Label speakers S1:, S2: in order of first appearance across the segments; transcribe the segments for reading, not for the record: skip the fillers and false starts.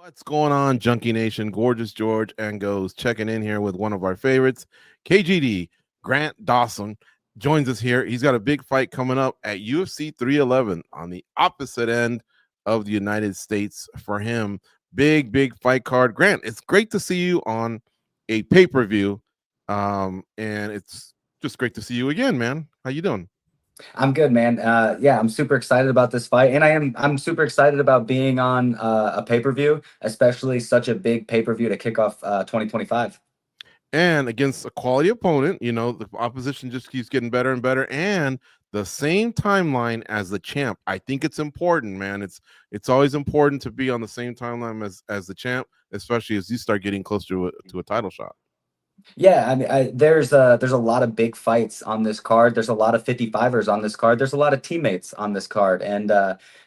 S1: What's going on, Junkie Nation? Gorgeous George and Goes checking in here with one of our favorites, KGD. Grant Dawson joins us here. He's got a big fight coming up at UFC 311 on the opposite end of the United States for him. Big fight card. Grant, it's great to see you on a pay-per-view, and it's just great to see you again, man. How you doing?
S2: I'm good, man. Yeah, I'm super excited about this fight, and I'm super excited about being on a pay-per-view, especially such a big pay-per-view to kick off 2025.
S1: And against a quality opponent, the opposition just keeps getting better and better, and the same timeline as the champ. I think it's important, man. It's always important to be on the same timeline as the champ, especially as you start getting closer to a title shot.
S2: Yeah, I mean, there's a lot of big fights on this card. There's a lot of 55ers on this card. There's a lot of teammates on this card, and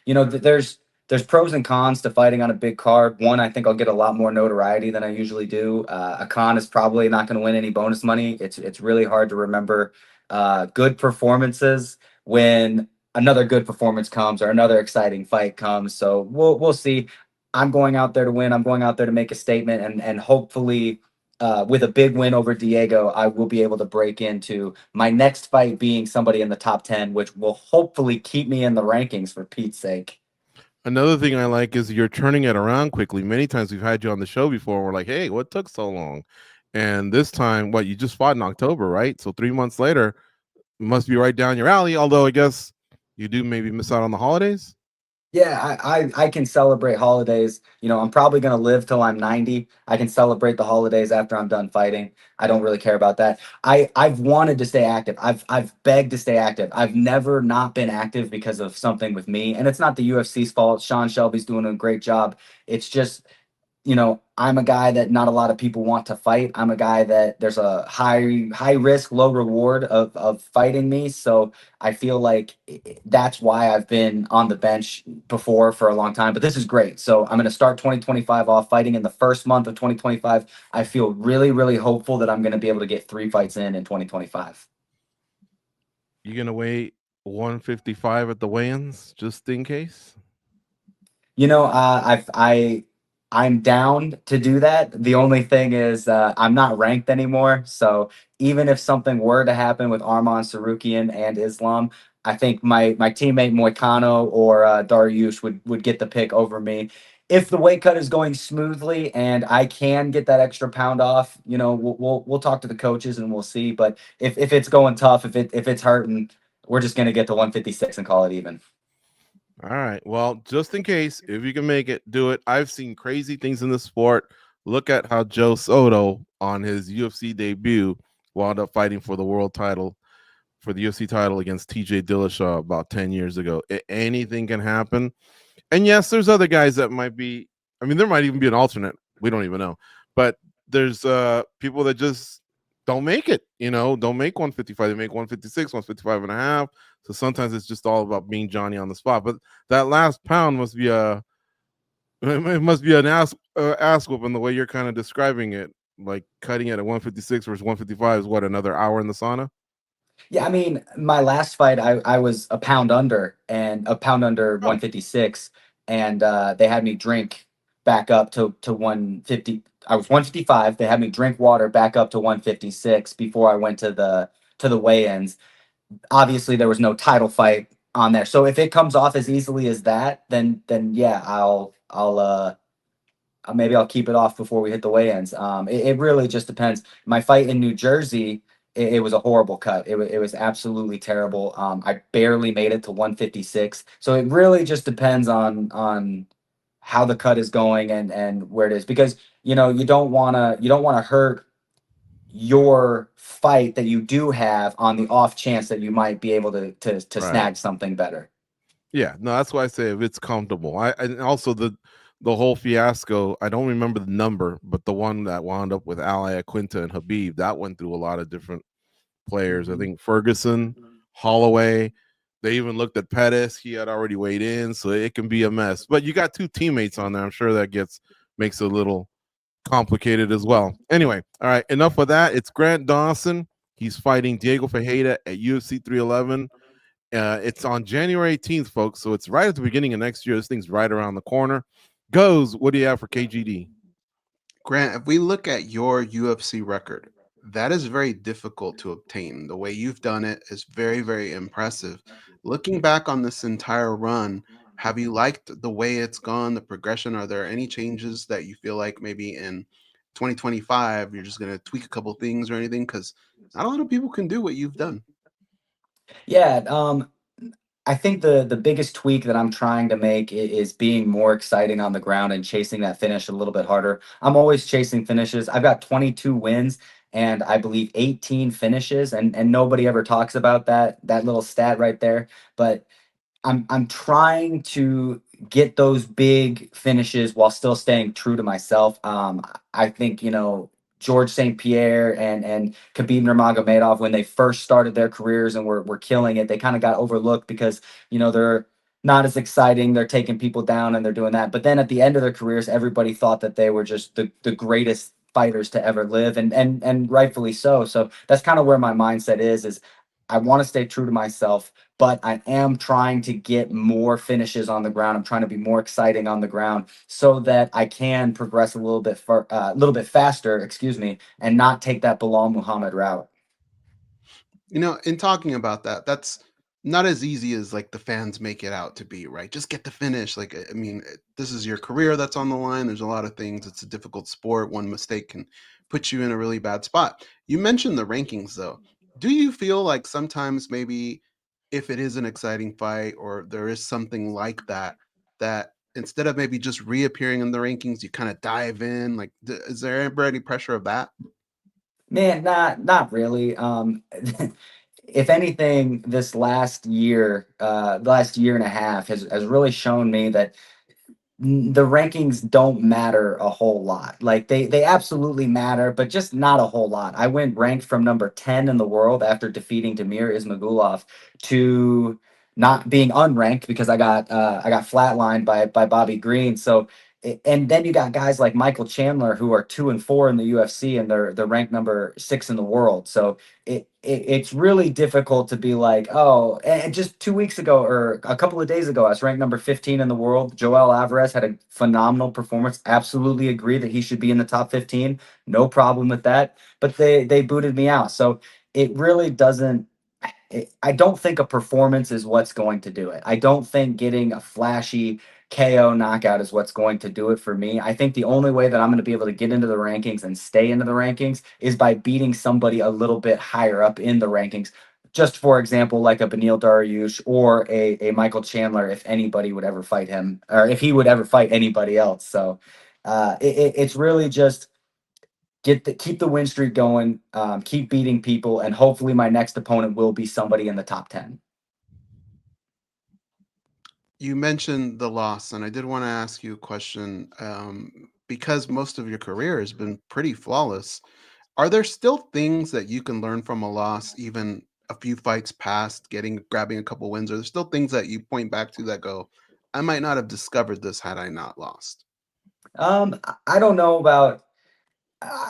S2: there's pros and cons to fighting on a big card. One, I think I'll get a lot more notoriety than I usually do. A con is probably not going to win any bonus money. It's really hard to remember good performances when another good performance comes or another exciting fight comes. So we'll see. I'm going out there to win. I'm going out there to make a statement, and hopefully with a big win over Diego, I will be able to break into my next fight being somebody in the top 10, which will hopefully keep me in the rankings for Pete's sake.
S1: Another thing I like is you're turning it around quickly. Many times we've had you on the show before, and we're like, hey, what took so long? And this time, you just fought in October, right? So 3 months later, must be right down your alley. Although I guess you do maybe miss out on the holidays.
S2: Yeah, I can celebrate holidays. I'm probably going to live till I'm 90. I can celebrate the holidays after I'm done fighting. I don't really care about that. I've wanted to stay active. I've begged to stay active. I've never not been active because of something with me, and it's not the UFC's fault. Sean Shelby's doing a great job. It's just I'm a guy that not a lot of people want to fight. I'm a guy that there's a high risk, low reward of fighting me. So I feel like that's why I've been on the bench before for a long time. But this is great. So I'm going to start 2025 off fighting in the first month of 2025. I feel really hopeful that I'm going to be able to get 3 fights in 2025.
S1: You gonna weigh 155 at the weigh-ins just in case?
S2: I'm down to do that. The only thing is I'm not ranked anymore. So even if something were to happen with Arman Sarukian and Islam, I think my teammate Moicano or Dariush would get the pick over me. If the weight cut is going smoothly and I can get that extra pound off, we'll talk to the coaches and we'll see. But if it's going tough, if it's hurting, we're just gonna get to 156 and call it even.
S1: All right. Well, just in case, if you can make it, do it. I've seen crazy things in the sport. Look at how Joe Soto on his UFC debut wound up fighting for the world title, for the UFC title against TJ Dillashaw about 10 years ago. Anything can happen. And yes, there's other guys that might be, I mean, there might even be an alternate. We don't even know. But there's people that just don't make it, don't make 155. They make 156, 155 and a half. So sometimes it's just all about being Johnny on the spot. But that last pound must be it must be an ass whooping the way you're kind of describing it. Like cutting it at 156 versus 155 is what, another hour in the sauna?
S2: Yeah, I mean, my last fight, I was a pound under and a pound under
S1: Oh,
S2: 156, and they had me drink back up to 150. I was 155. They had me drink water back up to 156 before I went to the weigh-ins. Obviously, there was no title fight on there, so if it comes off as easily as that, then yeah, maybe I'll keep it off before we hit the weigh-ins. It really just depends. My fight in New Jersey, it was a horrible cut. It was absolutely terrible. I barely made it to 156. So it really just depends on how the cut is going and where it is, because you don't wanna hurt your fight that you do have on the off chance that you might be able to
S1: right.
S2: snag something better.
S1: Yeah, no, that's why I say if it's comfortable. And also the whole fiasco. I don't remember the number, but the one that wound up with Ali Quinta and Habib, that went through a lot of different players. I think Ferguson, Holloway. They even looked at Pettis. He had already weighed in, so it can be a mess. But you got two teammates on there. I'm sure that makes it a little complicated as well. Anyway, all right, enough of that. It's Grant Dawson. He's fighting Diego Ferreira at UFC 311. It's on January 18th, folks. So it's right at the beginning of next year. This thing's right around the corner. Goes, what do you have for KGD?
S3: Grant, if we look at your UFC record, that is very difficult to obtain. The way you've done it is very, very impressive. Looking back on this entire run, have you liked the way it's gone, the progression? Are there any changes that you feel like maybe in 2025 you're just going to tweak a couple things or anything? Because not a lot of people can do what you've done.
S2: Yeah, I think the biggest tweak that I'm trying to make is being more exciting on the ground and chasing that finish a little bit harder. I'm always chasing finishes. I've got 22 wins and I believe 18 finishes, and nobody ever talks about that little stat right there. But I'm trying to get those big finishes while still staying true to myself. I think George St. Pierre and Khabib Nurmagomedov, when they first started their careers and were killing it, they kind of got overlooked because they're not as exciting. They're taking people down and they're doing that. But then at the end of their careers, everybody thought that they were just the greatest fighters to ever live, and rightfully so. So that's kind of where my mindset is I want to stay true to myself, but I am trying to get more finishes on the ground. I'm trying to be more exciting on the ground so that I can progress a little bit faster, excuse me, and not take that Bilal Muhammad route.
S3: In talking about that, that's not as easy as like the fans make it out to be, right? Just get the finish. Like, I mean, this is your career that's on the line. There's a lot of things. It's a difficult sport. One mistake can put you in a really bad spot. You mentioned the rankings, though. Do you feel like sometimes maybe if it is an exciting fight or there is something like that, that instead of maybe just reappearing in the rankings, you kind of dive in? Like, is there ever any pressure of that?
S2: Man, not really. If anything, this last year and a half has really shown me that the rankings don't matter a whole lot. Like they absolutely matter, but just not a whole lot. I went ranked from number 10 in the world after defeating Damir Ismagulov to not being unranked because I got flatlined by Bobby Green. So and then you got guys like Michael Chandler who are 2-4 in the UFC and they're ranked number 6 in the world. So it's really difficult to be like, oh, and just 2 weeks ago or a couple of days ago, I was ranked number 15 in the world. Joel Alvarez had a phenomenal performance. Absolutely agree that he should be in the top 15. No problem with that. But they booted me out. So it really doesn't. I don't think a performance is what's going to do it. I don't think getting a flashy KO knockout is what's going to do it for me. I think the only way that I'm going to be able to get into the rankings and stay into the rankings is by beating somebody a little bit higher up in the rankings. Just for example, like a Beneil Dariush or a Michael Chandler, if anybody would ever fight him, or if he would ever fight anybody else. So it's really just keep the win streak going, keep beating people, and hopefully my next opponent will be somebody in the top 10.
S3: You mentioned the loss, and I did want to ask you a question. Because most of your career has been pretty flawless, are there still things that you can learn from a loss, even a few fights past grabbing a couple wins? Are there still things that you point back to that go, I might not have discovered this had I not lost?
S2: I don't know about.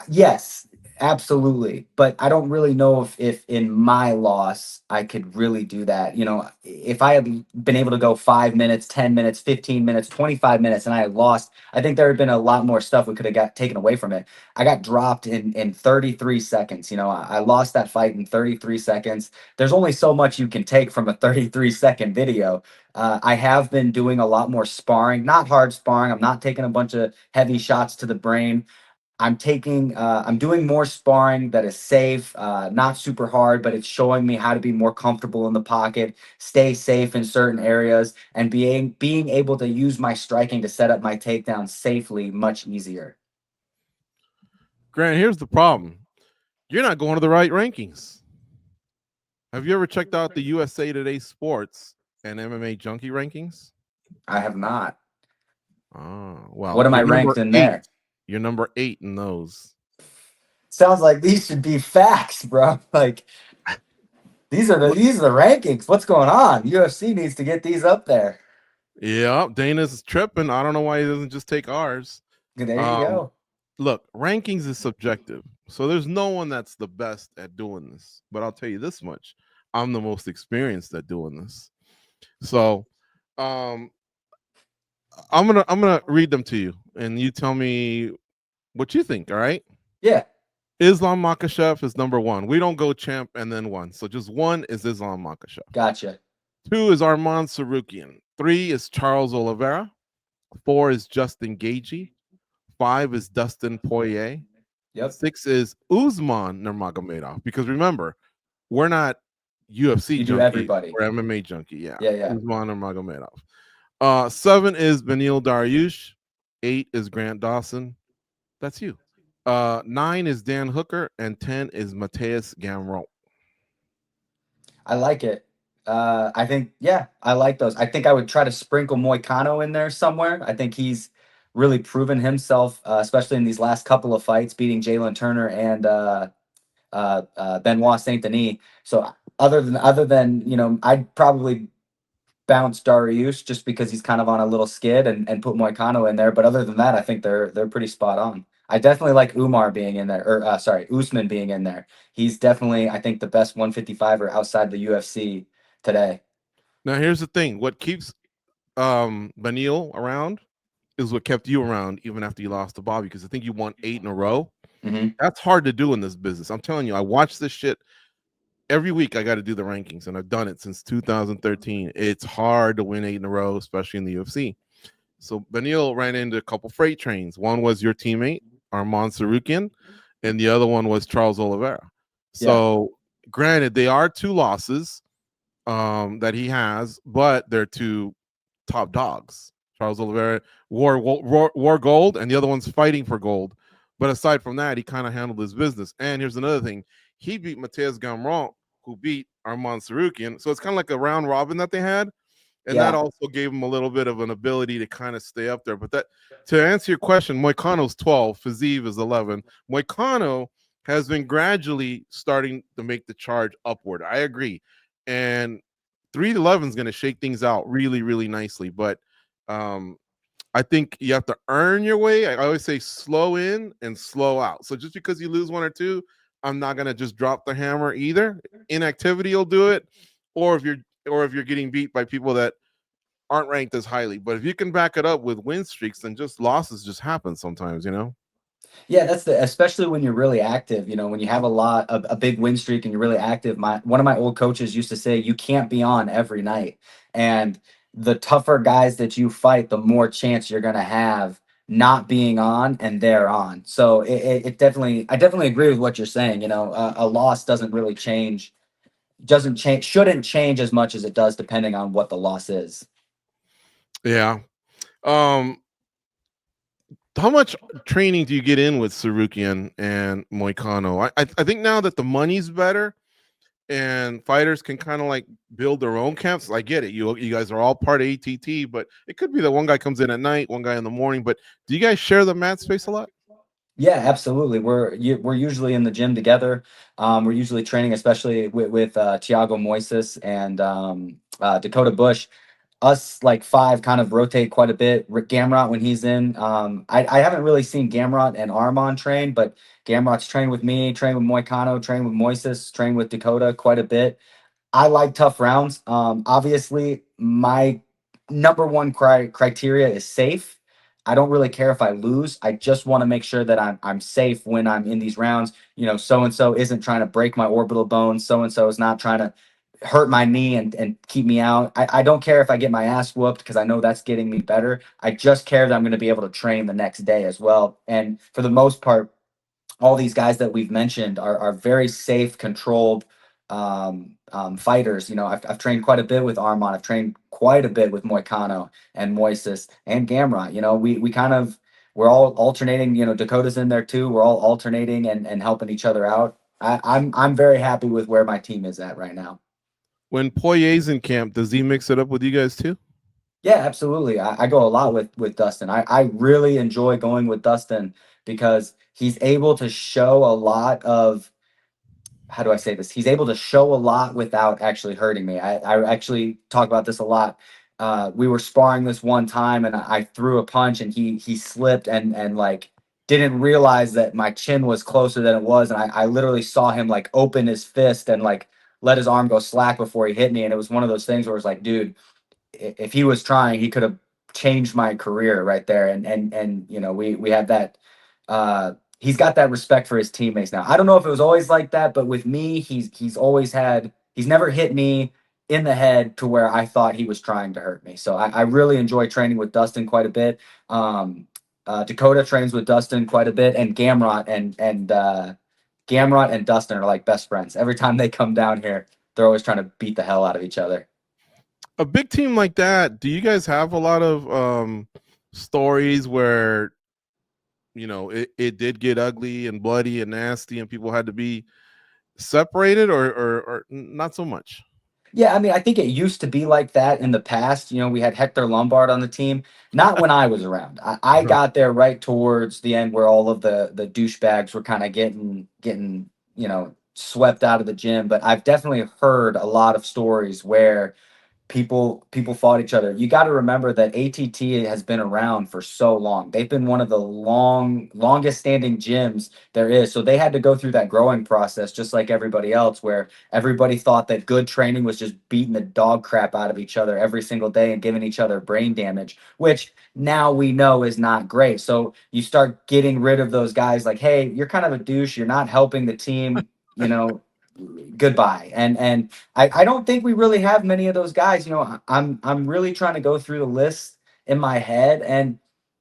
S2: Yes, absolutely. But I don't really know if in my loss I could really do that. If I had been able to go 5 minutes, 10 minutes, 15 minutes, 25 minutes, and I had lost, I think there had been a lot more stuff we could have got taken away from it. I got dropped in 33 seconds. I lost that fight in 33 seconds. There's only so much you can take from a 33-second video. I have been doing a lot more sparring, not hard sparring. I'm not taking a bunch of heavy shots to the brain. I'm doing more sparring that is safe, not super hard, but it's showing me how to be more comfortable in the pocket, stay safe in certain areas, and being able to use my striking to set up my takedown safely much easier.
S1: Grant, here's the problem. You're not going to the right rankings. Have you ever checked out the USA Today Sports and MMA Junkie rankings?
S2: I have not.
S1: Oh, well,
S2: What am I
S1: you're
S2: ranked
S1: number
S2: in
S1: eight.
S2: there?
S1: You're number 8 in those.
S2: Sounds like these should be facts, bro. Like
S1: Look,
S2: these are the rankings. What's going on? UFC needs to get these up there.
S1: yeah, Dana's tripping. I don't know why he doesn't just take ours.
S2: There you
S1: Um,
S2: go.
S1: Look, rankings is subjective. So there's no one that's the best at doing this. But I'll tell you this much. I'm the most experienced at doing this. So um I'm gonna read them to you, and you tell me what you think. All right.
S2: Yeah,
S1: Islam Makhachev is number one. We don't go champ and then one. So just one is Islam Makhachev.
S2: gotcha.
S1: Two is Arman Sarukian. Three is Charles Oliveira. Four is Justin Gaethje. Five is Dustin Poirier.
S2: Yep.
S1: Six is Usman Nurmagomedov. Because remember, we're not UFC
S2: You do
S1: junkie.
S2: everybody.
S1: We're MMA junkie. Yeah.
S2: Yeah, yeah.
S1: Usman Nurmagomedov. 7 is Beneil Dariush. 8 is Grant Dawson. That's you. 9 is Dan Hooker, and 10 is Mateus Gamrot.
S2: I like it. I think, yeah, I like those. I think I would try to sprinkle Moicano in there somewhere. I think he's really proven himself, especially in these last couple of fights, beating Jalen Turner and Benoit Saint Denis. So other than I'd probably bounce Dariush just because he's kind of on a little skid and put Moicano in there. But other than that, I think they're pretty spot on. I definitely like Umar being in there, or sorry, Usman being in there. He's definitely, I think, the best 155er outside the UFC today.
S1: Now, here's the thing: what keeps Beneil around is what kept you around even after you lost to Bobby. Because I think you won 8 in a row.
S2: Mm-hmm.
S1: That's hard to do in this business. I'm telling you, I watch this shit every week. I got to do the rankings, and I've done it since 2013. It's hard to win 8 in a row, especially in the UFC. So Beneil ran into a couple freight trains. One was your teammate, Arman Sarukian, and the other one was Charles Oliveira. So granted, they are 2 losses that he has, but they're 2 top dogs. Charles Oliveira wore gold, and the other one's fighting for gold. But aside from that, he kind of handled his business. And here's another thing: he beat Mateus Gamrot, who beat Arman Sarukian. So it's kind of like a round robin that they had. And that also gave him a little bit of an ability to kind of stay up there. But that, to answer your question, Moicano's 12, Fiziev is 11. Moicano has been gradually starting to make the charge upward. I agree. And 3-11 is going to shake things out really, really nicely. But I think you have to earn your way. I always say slow in and slow out. So just because you lose 1 or 2, I'm not going to just drop the hammer either. Inactivity will do it. Or if you're getting beat by people that aren't ranked as highly. But if you can back it up with win streaks, then just losses just happen sometimes,
S2: Yeah, that's especially when you're really active, when you have a big win streak and you're really active. One of my old coaches used to say, you can't be on every night. And the tougher guys that you fight, the more chance you're going to have not being on and they're on. So I definitely agree with what you're saying. A loss shouldn't change as much as it does depending on what the loss is.
S1: Yeah. How much training do you get in with Sarukian and Moicano? I think now that the money's better and fighters can kind of like build their own camps. I get it. You guys are all part of ATT, but it could be that one guy comes in at night, one guy in the morning. But do you guys share the mat space a lot?
S2: Yeah, absolutely. We're usually in the gym together. We're usually training, especially with Thiago Moises and Dakota Bush. Us like 5 kind of rotate quite a bit. Gamrot when he's in. I haven't really seen Gamrot and Armand train, but Gamrot's trained with me, trained with Moicano, trained with Moises, trained with Dakota quite a bit. I like tough rounds. Obviously, my number one criteria is safe. I don't really care if I lose. I just want to make sure that I'm safe when I'm in these rounds. So and so isn't trying to break my orbital bone. So and so is not trying to hurt my knee and keep me out. I don't care if I get my ass whooped because I know that's getting me better. I just care that I'm going to be able to train the next day as well. And for the most part, all these guys that we've mentioned are very safe, controlled fighters. I've trained quite a bit with Armand. I've trained quite a bit with Moicano and Moises and Gamrot. We're all alternating. Dakota's in there too. We're all alternating and helping each other out. I'm very happy with where my team is at right now.
S1: When Poirier's in camp, does he mix it up with you guys too?
S2: Yeah, absolutely. I go a lot with Dustin. I really enjoy going with Dustin because he's able to show a lot of, how do I say this? He's able to show a lot without actually hurting me. I actually talk about this a lot. We were sparring this one time and I threw a punch and he slipped and like didn't realize that my chin was closer than it was. And I literally saw him like open his fist and like let his arm go slack before he hit me. And it was one of those things where it's like, dude, if he was trying, he could have changed my career right there. And you know, we have that. He's got that respect for his teammates now. I don't know if it was always like that, but with me, he's never hit me in the head to where I thought he was trying to hurt me. So I really enjoy training with Dustin quite a bit. Dakota trains with Dustin quite a bit, and Gamrot and Dustin are like best friends. Every time they come down here, they're always trying to beat the hell out of each other.
S1: A big team like that, do you guys have a lot of stories where, you know, it did get ugly and bloody and nasty and people had to be separated, or not so much?
S2: Yeah, I mean, I think it used to be like that in the past. You know, we had Hector Lombard on the team. Not when I was around. I got there right towards the end where all of the douchebags were kind of getting you know, swept out of the gym. But I've definitely heard a lot of stories where people fought each other. You got to remember that ATT has been around for so long. They've been one of the longest standing gyms there is. So they had to go through that growing process just like everybody else, where everybody thought that good training was just beating the dog crap out of each other every single day and giving each other brain damage, which now we know is not great. So you start getting rid of those guys like, hey, you're kind of a douche, you're not helping the team, you know, goodbye. And I don't think we really have many of those guys. You know, I'm really trying to go through the list in my head, and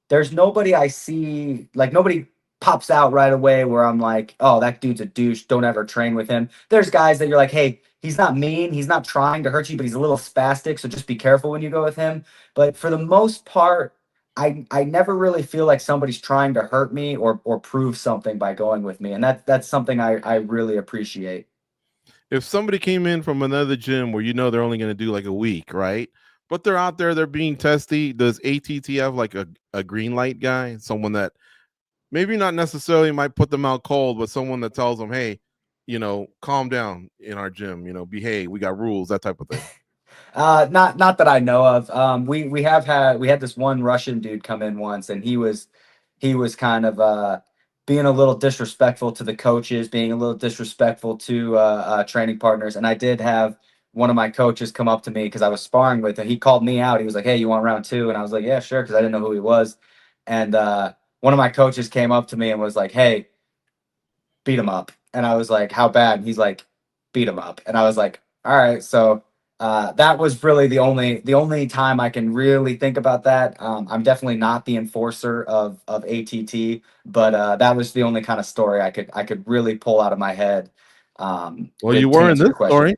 S2: there's nobody I see, like nobody pops out right away where I'm like, oh, that dude's a douche. Don't ever train with him. There's guys that you're like, hey, he's not mean, he's not trying to hurt you, but he's a little spastic, so just be careful when you go with him. But for the most part, I never really feel like somebody's trying to hurt me or prove something by going with me. And that's something I really appreciate.
S1: If somebody came in from another gym where you know they're only going to do like a week, right? But they're out there, they're being testy. Does ATT have like a green light guy, someone that maybe not necessarily might put them out cold, but someone that tells them, hey, you know, calm down in our gym, you know, behave, we got rules, that type of thing?
S2: Not that I know of. We had this one Russian dude come in once, and he was kind of being a little disrespectful to the coaches, being a little disrespectful to training partners. And I did have one of my coaches come up to me because I was sparring with him. He called me out. He was like, "Hey, you want round two?" And I was like, "Yeah, sure," because I didn't know who he was. And one of my coaches came up to me and was like, "Hey, beat him up." And I was like, "How bad?" And he's like, "Beat him up." And I was like, "All right." So that was really the only time I can really think about that. I'm definitely not the enforcer of ATT, but that was the only kind of story I could really pull out of my head.
S1: Well, you
S2: To
S1: were in
S2: answer
S1: this
S2: your question.
S1: story.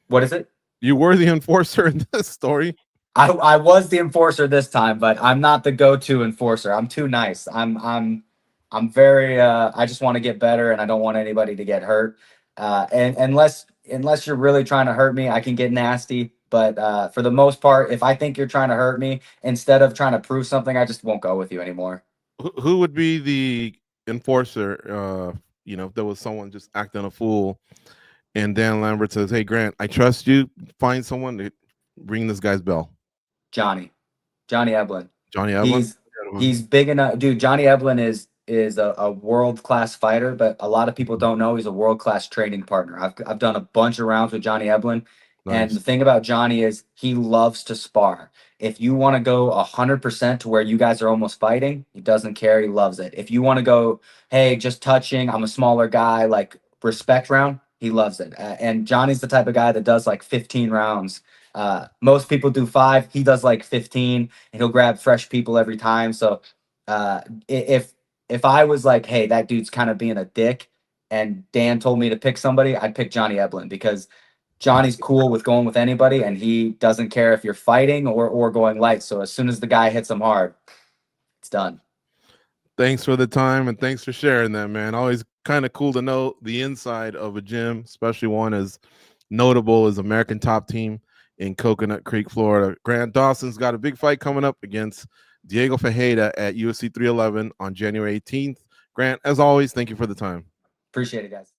S2: What is it?
S1: You were the enforcer in this story.
S2: I was the enforcer this time, but I'm not the go-to enforcer. I'm too nice. I'm very I just want to get better and I don't want anybody to get hurt. And unless you're really trying to hurt me, I can get nasty. But for the most part, if I think you're trying to hurt me, instead of trying to prove something, I just won't go with you anymore.
S1: Who would be the enforcer? You know, if there was someone just acting a fool, and Dan Lambert says, "Hey, Grant, I trust you. Find someone to ring this guy's bell."
S2: Johnny Eblin.
S1: Johnny Evelyn.
S2: He's big enough, dude. Johnny Eblin is a world class fighter, but a lot of people don't know he's a world class training partner. I've done a bunch of rounds with Johnny Eblin, and
S1: Nice.
S2: the thing about Johnny is he loves to spar. If you want to go 100% to where you guys are almost fighting, he doesn't care. He loves it. If you want to go, hey, just touching, I'm a smaller guy, like respect round, he loves it. And Johnny's the type of guy that does like 15 rounds. Most people do 5. He does like 15, and he'll grab fresh people every time. So if I was like, hey, that dude's kind of being a dick, and Dan told me to pick somebody, I'd pick Johnny Eblin because Johnny's cool with going with anybody, and he doesn't care if you're fighting or going light. So as soon as the guy hits him hard, it's done.
S1: Thanks for the time and thanks for sharing that, man. Always kind of cool to know the inside of a gym, especially one as notable as American Top Team in Coconut Creek, Florida. Grant Dawson's got a big fight coming up against Diego Ferreira at UFC 311 on January 18th. Grant, as always, thank you for the time.
S2: Appreciate it, guys.